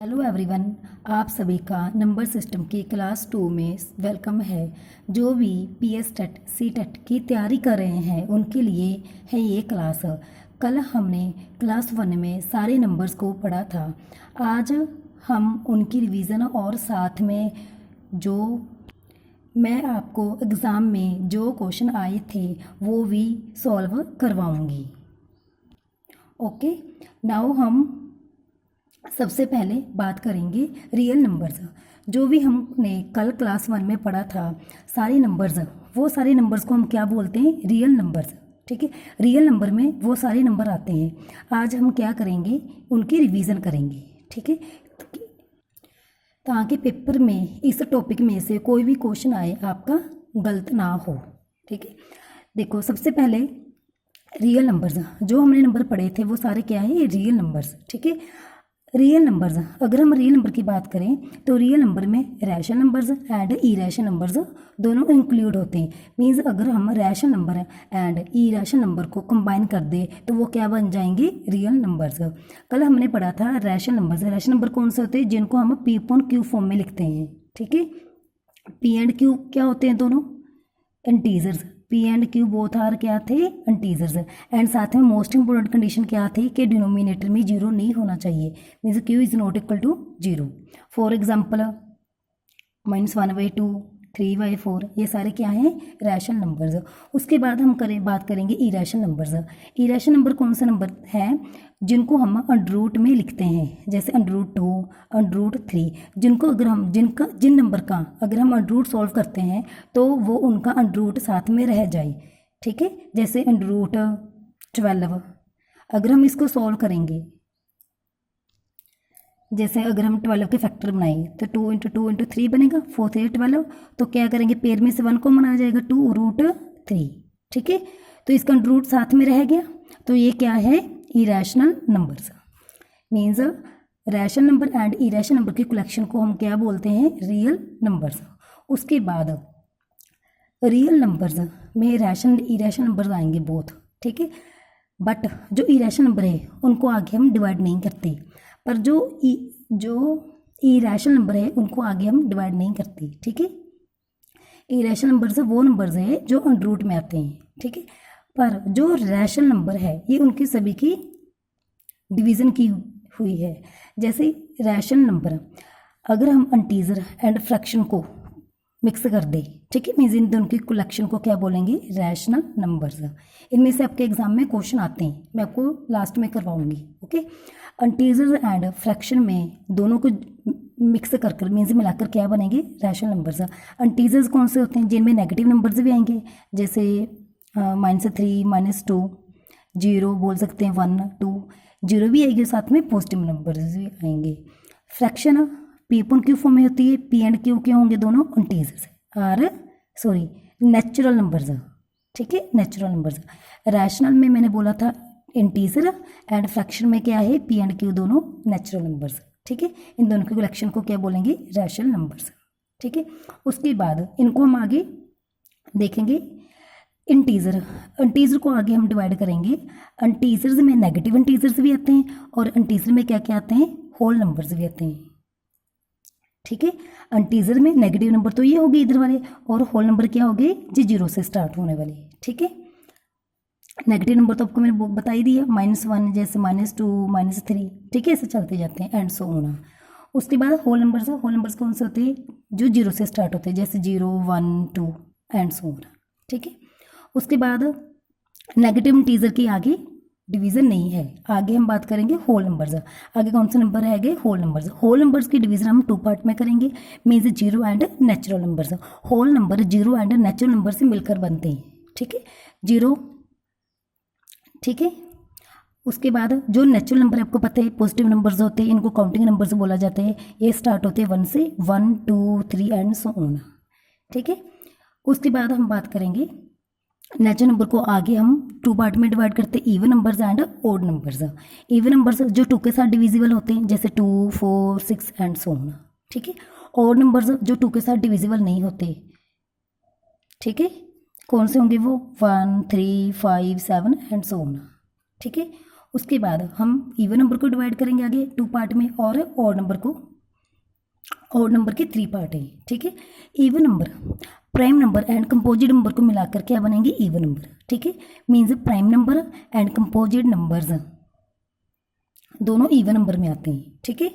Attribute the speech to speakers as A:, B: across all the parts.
A: Hello everyone, आप सभी का नंबर सिस्टम की क्लास 2 में वेलकम है। जो भी पीएस टेट सी टेट की तैयारी कर रहे हैं उनके लिए है ये क्लास। कल हमने क्लास 1 में सारे नंबर्स को पढ़ा था। आज हम उनकी रिवीजन और साथ में जो मैं आपको एग्ज़ाम में जो क्वेश्चन आए थे वो भी सॉल्व करवाऊंगी। ओके, नाउ हम सबसे पहले बात करेंगे रियल नंबर्स। जो भी हमने कल क्लास 1 में पढ़ा था सारे नंबर्स, वो सारे नंबर्स को हम क्या बोलते हैं? Real numbers. ठीक है, रियल नंबर में वो सारे नंबर आते हैं। आज हम क्या करेंगे? उनकी रिवीजन करेंगे। ठीक है, ताकि पेपर में इस टॉपिक में से कोई भी क्वेश्चन आए आपका गलत ना हो। ठीक है, देखो सबसे पहले रियल नंबर्स, जो हमने नंबर पढ़े थे वो सारे क्या है? Real numbers. ठीक है, रियल नंबर्स, अगर हम रियल नंबर की बात करें तो रियल नंबर में rational numbers and irrational numbers दोनों इंक्लूड होते हैं। मीन्स अगर हम rational number and irrational number को कंबाइन कर दे तो वो क्या बन जाएंगे? Real numbers. कल हमने पढ़ा था रैशनल नंबर्स। रैशनल नंबर कौन से होते हैं? जिनको हम पी अपॉन क्यू फॉर्म में लिखते हैं। ठीक है, पी एंड क्यू क्या होते हैं? दोनों integers. P and Q both are क्या थे? इंटीजर्स। एंड साथ में मोस्ट इंपोर्टेंट कंडीशन क्या थी कि डिनोमिनेटर में जीरो नहीं होना चाहिए। Means Q is not equal to zero. For example -1/2, 3/4, ये सारे क्या हैं? Rational numbers. उसके बाद हम बात करेंगे इरेशनल नंबर्स। इरेशनल नंबर कौन सा नंबर है? जिनको हम अंडर रूट में लिखते हैं, जैसे √2, √3। जिनको अगर हम जिन नंबर का अगर हम अंडर रूट सॉल्व करते हैं तो वो उनका अंडर रूट साथ में रह जाए। ठीक है, जैसे √12 अगर हम इसको सॉल्व करेंगे, जैसे अगर हम 12 के फैक्टर बनाएंगे तो 2 × 2 × 3 बनेगा, 4 3 12। तो क्या करेंगे? पेयर में से 1 कॉमन आ जाएगा, 2√3। ठीक है, तो इसका अंडर रूट साथ में रह गया। तो ये क्या है? Irrational numbers. Means rational number and irrational number की कलेक्शन को हम क्या बोलते हैं? Real numbers. उसके बाद रियल नंबर्स में रैशनल इरेशनल नंबर्स आएंगे बोथ। ठीक है, बट जो इरेशनल नंबर है उनको आगे हम डिवाइड नहीं करते, पर जो इरेशनल नंबर है उनको आगे हम डिवाइड नहीं करते। ठीक है, इरेशनल नंबर्स वो नंबर्स है जो अंडर रूट में आते हैं। ठीक है, पर जो रैशनल नंबर है ये उनकी सभी की डिवीज़न की हुई है। जैसे रैशनल नंबर अगर हम इंटीजर एंड फ्रैक्शन को मिक्स कर दे, ठीक है, मीन्स इन दोनों की कलेक्शन को क्या बोलेंगे? Rational numbers. इनमें से आपके एग्जाम में क्वेश्चन आते हैं, मैं आपको लास्ट में करवाऊंगी। ओके, इंटीजर एंड फ्रैक्शन में दोनों को मिक्स कर मीन्स मिलाकर क्या बनेंगे? Rational numbers. इंटीजर्स कौन से होते हैं? जिनमें नेगेटिव नंबर्स भी आएंगे, जैसे -3, -2, 0 बोल सकते हैं, 1 2, 0 भी आएगी, साथ में पॉजिटिव नंबर्स भी आएंगे। Fraction P upon Q form में होती है। पी एंड क्यू क्या होंगे? दोनों इंटीजर्स नेचुरल नंबर्स। ठीक है, नेचुरल नंबर्स। रैशनल में मैंने बोला था इंटीजर एंड फ्रैक्शन में क्या है? पी एंड क्यू दोनों नेचुरल नंबर्स। ठीक है, इन दोनों की कलेक्शन को क्या बोलेंगे? Rational numbers. ठीक है, उसके बाद इनको हम आगे देखेंगे। इंटीजर को आगे हम डिवाइड करेंगे। इंटीजर्स में नेगेटिव इंटीजर्स भी आते हैं और इंटीजर में क्या क्या आते हैं? होल नंबर्स भी आते हैं। ठीक है, इंटीजर में नेगेटिव नंबर तो ये हो गए इधर वाले, और होल नंबर क्या हो गए? जी 0 से स्टार्ट होने वाले। ठीक है, नेगेटिव नंबर तो आपको मैंने बता ही दिया, -1 जैसे -2 -3। ठीक है, ऐसे चलते जाते हैं एंड सो ऑन। उसके बाद होल नंबर्स कौन से होते हैं? जो 0 से स्टार्ट होते हैं, जैसे 0 1 2 एंड सो ऑन। ठीक है, उसके बाद नेगेटिव इंटीजर की आगे डिवीज़न नहीं है, आगे हम बात करेंगे होल नंबर्स। आगे कौन से नंबर रहेंगे? Whole numbers. होल नंबर्स की डिवीज़न हम 2 पार्ट में करेंगे, means 0 and natural numbers. Whole number 0 and natural number से मिलकर बनते हैं। ठीक है, 0। ठीक है, उसके बाद जो नेचुरल नंबर आपको पता है पॉजिटिव नंबर्स होते हैं, इनको काउंटिंग नंबर्स बोला जाता है। ये स्टार्ट होते हैं 1 से, 1 2 3 एंड सो ऑन। ठीक है, उसके बाद हम बात करेंगे नेचुरल नंबर को आगे हम 2 पार्ट में डिवाइड करते हैं, even numbers and odd numbers. Even numbers जो 2 के साथ डिविजिबल होते हैं, जैसे 2 4 6 एंड सो ऑन। ठीक है, ओड नंबर्स जो 2 के साथ डिविजिबल नहीं होते। ठीक है, कौन से होंगे वो? 1 3 5 7 एंड सो ऑन। ठीक है, उसके बाद हम इवन नंबर को डिवाइड करेंगे आगे 2 पार्ट में, और ऑड नंबर के 3 पार्ट हैं, ठीक है। Even number, prime number and composite number को मिलाकर क्या बनेंगे, इवन नंबर, ठीक है। Means prime number and composite numbers दोनों इवन नंबर में आते हैं, ठीक है।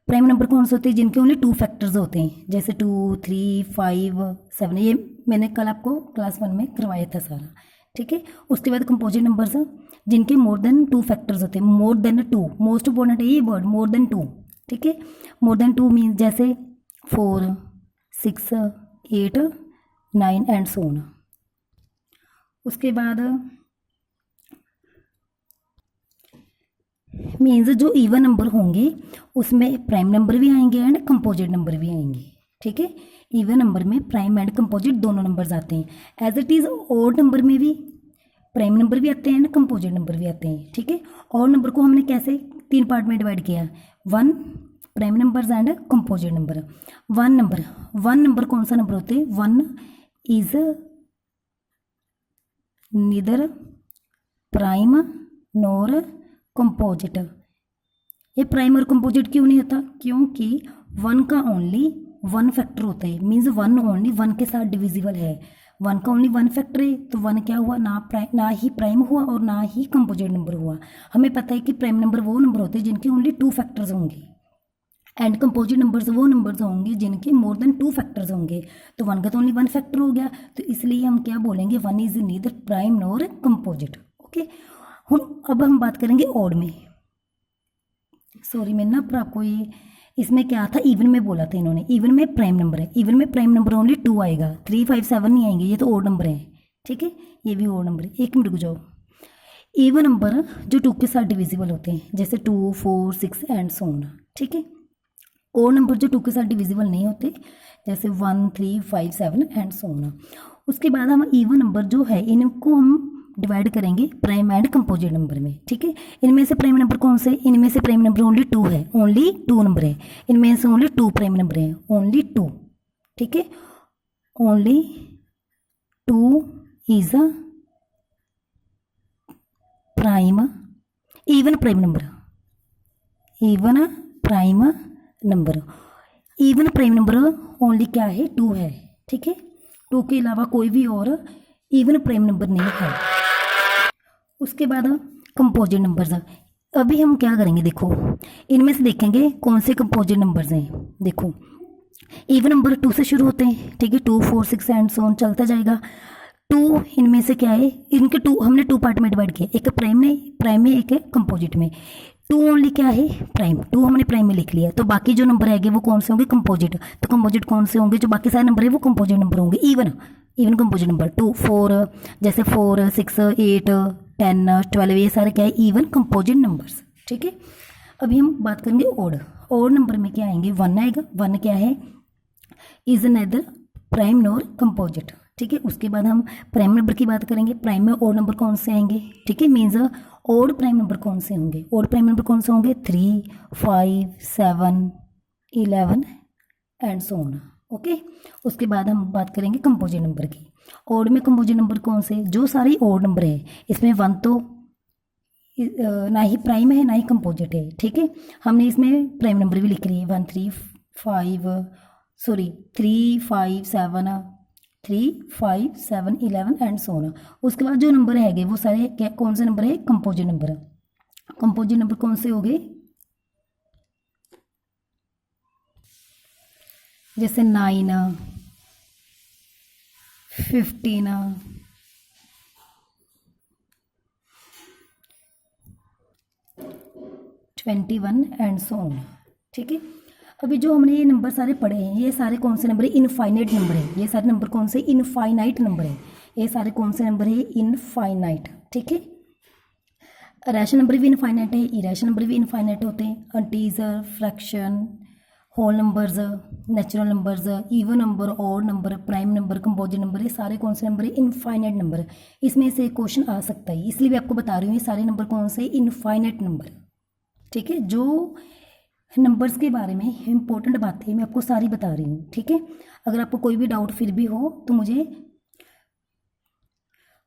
A: प्राइम नंबर कौन से होते हैं, जिनके ओनली 2 फैक्टर्स होते हैं, जैसे 2, 3, 5, 7, ये मैंने कल आपको क्लास 1 में करवाया था सारा, ठीक है। उसके बाद कंपोजिट नंबर्स जिनके मोर देन 2 फैक्टर्स होते हैं, मोर देन 2, मोस्ट इंपॉर्टेंट है ये वर्ड, मोर देन 2, ठीक है। मोर देन 2 मीन्स जैसे 4, 6, 8, 9 एंड सो ऑन। उसके बाद मीन्स जो इवन नंबर होंगे उसमें प्राइम नंबर भी आएंगे एंड कंपोजिट नंबर भी आएंगे, ठीक है। इवन नंबर में प्राइम एंड कंपोजिट दोनों नंबर्स आते हैं। As it is odd number में भी प्राइम नंबर भी आते हैं एंड कंपोजिट नंबर भी आते हैं, ठीक है। ऑड नंबर को हमने कैसे 3 पार्ट में डिवाइड किया, 1 prime numbers and composite number. One number कौन सा नंबर होते हैं, 1 is neither prime nor composite. ये प्राइम और कंपोजिट क्यों नहीं होता, क्योंकि 1 का ओनली 1 फैक्टर होता है, मीन्स 1 ओनली 1 के साथ डिविजिबल है। 1 का ओनली 1 फैक्टर है, तो 1 क्या हुआ, ना ही प्राइम हुआ और ना ही कंपोजिट नंबर हुआ। हमें पता है कि प्राइम नंबर वो नंबर होते हैं जिनके ओनली 2 फैक्टर्स होंगे, एंड कंपोजिट नंबर्स वो नंबर्स होंगे जिनके मोर देन 2 फैक्टर्स होंगे। तो 1 का तो ओनली 1 फैक्टर हो गया, तो इसलिए हम क्या बोलेंगे, 1 is neither prime nor composite, okay. अब हम बात करेंगे ऑड में। सॉरी मैंने ना पर आपको ये इसमें क्या था, इवन में बोला था इन्होंने, इवन में प्राइम नंबर है, इवन में प्राइम नंबर ओनली 2 आएगा, 3, 5, 7 नहीं आएंगे, ये तो ऑड नंबर है, ठीक है। ये भी ऑड नंबर है। 1 मिनट रुक जाओ। इवन नंबर जो 2 के साथ डिविजिबल होते हैं, जैसे 2, 4, 6 एंड सो ऑन, ठीक है। ऑड नंबर जो 2 के साथ डिविजिबल नहीं होते, जैसे 1, 3, 5, 7 एंड सो ऑन। उसके बाद हम इवन नंबर जो है इनको हम डिवाइड करेंगे प्राइम एंड कंपोजिट नंबर में, ठीक है। इनमें से प्राइम नंबर कौन से, इनमें से प्राइम नंबर ओनली 2 है, ओनली 2 नंबर है। इनमें से ओनली 2 प्राइम नंबर है, ओनली 2, ठीक है। Only 2 is a prime, even prime number, even prime number. Even prime number only क्या है, 2 है, ठीक है। 2 के अलावा कोई भी और इवन प्राइम नंबर नहीं है। उसके बाद कंपोजिट नंबर्स। अभी हम क्या करेंगे, देखो इनमें से देखेंगे कौन से कंपोजिट नंबर्स हैं। देखो इवन नंबर 2 से शुरू होते हैं, ठीक है, 2, 4, 6 एंड सो ऑन चलता जाएगा। 2 इनमें से क्या है, इनके 2 हमने 2 पार्ट में डिवाइड किया, एक प्राइम में एक है कंपोजिट में। 2 ओनली क्या है, प्राइम, 2 हमने प्राइम में लिख लिया, तो बाकी जो नंबर आएंगे वो कौन से होंगे, कंपोजिट। तो कंपोजिट कौन से होंगे, जो बाकी सारे नंबर है वो कंपोजिट नंबर होंगे, इवन कंपोजिट नंबर। 2, 4 जैसे 4, 6, 8, 10, 12 ये सारे क्या है, इवन कंपोजिट नंबर्स, ठीक है। अभी हम बात करेंगे ऑड नंबर में क्या आएंगे, 1 आएगा। 1 क्या है, is nether prime nor composite, ठीक है। उसके बाद हम प्राइम नंबर की बात करेंगे। प्राइम में ऑड नंबर कौन से आएंगे, ठीक है, मीन्स ऑड प्राइम नंबर कौन से होंगे, ऑड प्राइम नंबर कौन से होंगे, 3, 5, 7, 11 एंड सो ऑन, ओके। उसके बाद हम बात करेंगे कंपोजिट नंबर की। ऑड में कंपोजिट नंबर कौन से, जो सारे ऑड नंबर है, इसमें 1 तो ना ही प्राइम है ना ही कंपोजिट है, ठीक है। हमने इसमें प्राइम नंबर भी लिख लिए, 1, 3, 5 3, 5, 7 11 एंड सो ऑन। उसके बाद जो नंबर है वो सारे क्या, कौन से नंबर है, कंपोजिट नंबर। कंपोजिट नंबर कौन से हो गए, जैसे 9, 15, 21 एंड सो ऑन, ठीक है। अभी जो हमने ये नंबर सारे पढ़े हैं, ये सारे कौन से नंबर है, इनफाइनाइट नंबर है। ये सारे नंबर कौन से, इनफाइनाइट नंबर है। ये सारे कौन से नंबर है, इनफाइनाइट, ठीक है। रैशनल नंबर भी इनफाइनाइट है, इरेशनल नंबर भी इनफाइनाइट होते हैं। Integer, fraction, whole numbers, natural numbers, even number, odd number, prime number, composite number, ये सारे कौन से नंबर है, इनफाइनाइट नंबर। इसमें से एक क्वेश्चन आ सकता है, इसलिए भी आपको बता रही हूँ ये सारे नंबर कौन से, इनफाइनाइट नंबर, ठीक है। जो नंबर्स के बारे में इंपॉर्टेंट बातें मैं आपको सारी बता रही हूँ, ठीक है। अगर आपको कोई भी डाउट फिर भी हो तो मुझे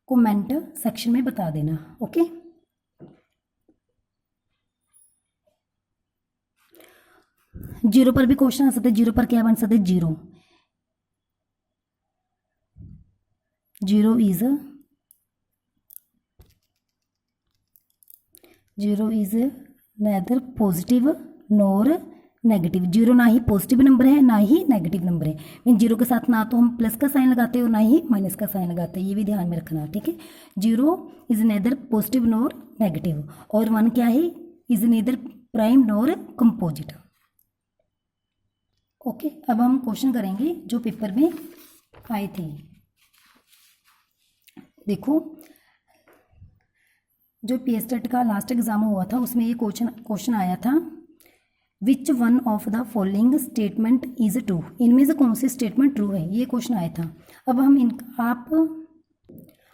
A: कमेंट सेक्शन में बता देना, ओके। जीरो पर भी क्वेश्चन आ सकता है। जीरो पर क्या बन सकता है? Zero, zero is nether positive nor negative. Zero ना ही पॉजिटिव नंबर है ना ही नेगेटिव नंबर है। मीन जीरो के साथ ना तो हम प्लस का साइन लगाते हैं और ना ही माइनस का साइन लगाते हैं, ये भी ध्यान में रखना, ठीक है। Zero is nether positive nor negative, और वन क्या है? Is nether prime nor composite. Okay, अब हम क्वेश्चन करेंगे जो पेपर में आए थे। देखो, जो पीएसटेट का लास्ट एग्जाम हुआ था उसमें ये क्वेश्चन आया था, which one of the following statement is true. इनमें से कौन सी स्टेटमेंट ट्रू है, ये क्वेश्चन आया था। अब हम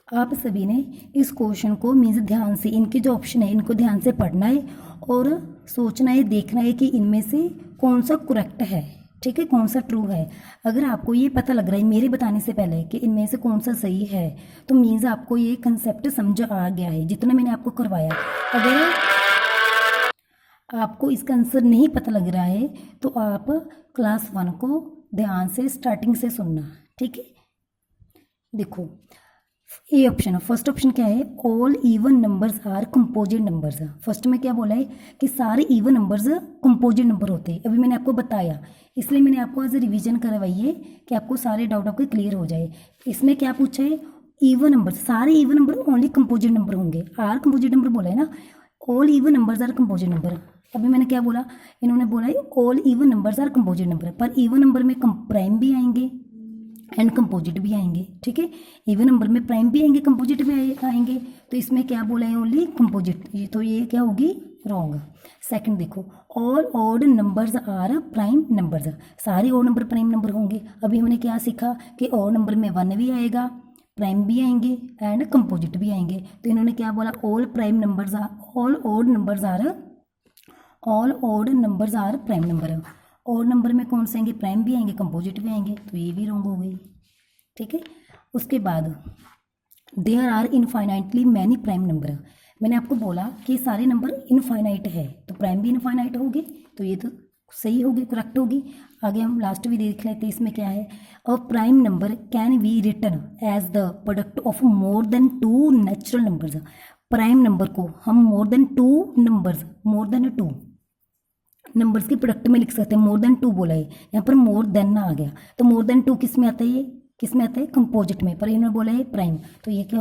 A: आप सभी ने इस क्वेश्चन को मीन्स ध्यान से, इनके जो ऑप्शन है इनको ध्यान से पढ़ना है और सोचना है, देखना है कि इनमें से कौन सा करेक्ट है, ठीक है, कौन सा ट्रू है। अगर आपको ये पता लग रहा है मेरे बताने से पहले कि इनमें से कौन सा सही है, तो मीन्स आपको ये कंसेप्ट समझ आ गया है जितना मैंने आपको करवाया। अगर आपको इसका आंसर नहीं पता लग रहा है तो आप क्लास 1 को ध्यान से स्टार्टिंग से सुनना, ठीक है। देखो, ये ऑप्शन है, फर्स्ट ऑप्शन क्या है? All even numbers are composite numbers. First में क्या बोला है कि सारे इवन नंबर्स कंपोजिट नंबर होते हैं। अभी मैंने आपको बताया, इसलिए मैंने आपको आज रिवीजन करवाई है कि आपको सारे डाउट आपके क्लियर हो जाए। इसमें क्या पूछा है? इवन नंबर, सारे even number only composite number होंगे। आर कंपोजिट नंबर बोला है ना, all even numbers are composite number. अभी मैंने क्या बोला? इन्होंने बोला है all even numbers are composite number, पर इवन नंबर में प्राइम भी आएंगे एंड कंपोजिट भी आएंगे, ठीक है। इवन नंबर में प्राइम भी आएंगे, कंपोजिट भी आएंगे, तो इसमें क्या बोला है? Only composite. ये तो ये क्या होगी? रॉन्ग। सेकंड देखो, all odd numbers are prime numbers. सारे ऑड नंबर प्राइम नंबर होंगे। अभी हमने क्या सीखा कि ऑड नंबर में 1 भी आएगा, प्राइम भी आएंगे एंड कंपोजिट भी आएंगे। तो इन्होंने क्या बोला? All prime numbers are, all odd numbers are prime number. और नंबर में कौन से आएंगे? प्राइम भी आएंगे, कंपोजिट भी आएंगे, तो ये भी रॉन्ग हो गई, ठीक है। उसके बाद there are infinitely many prime number. मैंने आपको बोला कि सारे नंबर इनफाइनाइट है, तो प्राइम भी इनफाइनाइट होगी, तो ये तो सही होगी, करेक्ट होगी। आगे हम लास्ट भी देख लेते हैं, इसमें क्या है? A prime number can be written as the product of more than 2 natural numbers. Prime number को हम मोर देन 2 नंबर्स के प्रोडक्ट में लिख सकते हैं। मोर देन 2 बोला है, यहाँ पर मोर देन ना आ गया, तो मोर देन 2 किस में आता है? ये किस में आता है? कंपोजिट में, पर इन्होंने बोला है प्राइम, तो ये क्या